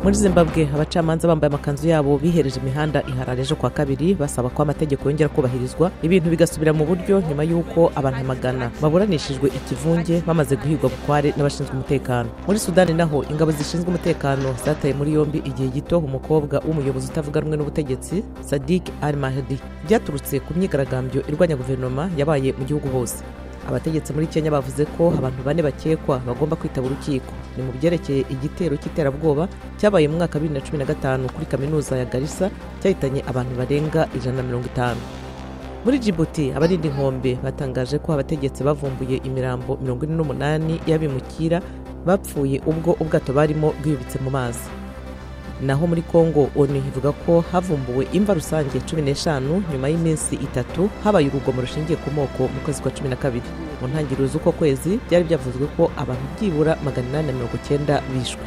Muri Zimbabwe abacamanza bambaye amakanzu yabo bihereje imihanda iharare ejo kwa kabiri basaba ko amategeko yongera kubahirizwa ibintu bigasubira mu buryo nyuma y'uko abantu magana baburanishijwe ikivunge bamaze guhigwa bukware n'abashinzwe umutekano. Muri Sudani naho ingabo zishinzwe umutekano zataye muri yombi igihe gito umukobwa w'umuyobozi utavuga rumwe n'ubutegetsi Sadiq al-Mahdi byaturutse ku myigaragambyo irwanya guverinoma yabaye mu gihugu hose. Abategetsi muri Kenya bavuze ko abantu 4 bakekwa bagomba kwitaba urukiko ni mu byerekeye igitero cy'iterabwoba cyabaye mu mwaka 2015 kuri kaminuza ya Garissa cyahitanye abantu barenga 150. Muri Djibouti abarinda inkombe batangaje ko abategetsi bavumbuye imirambo 48 y'abimukira bapfuye ubwo ubwato barimo bwiyubitse mu mazi. Naho muri Kongo ONU ivuga ko havumbuwe imva rusange 15 nyuma y'iminsi 3 habaye urugomo rushingiye ku moko mu kwezi kwa 12. Mu ntangiriro z'uko kwezi byari byavuzwe ko abantu byibura 890 bishwe.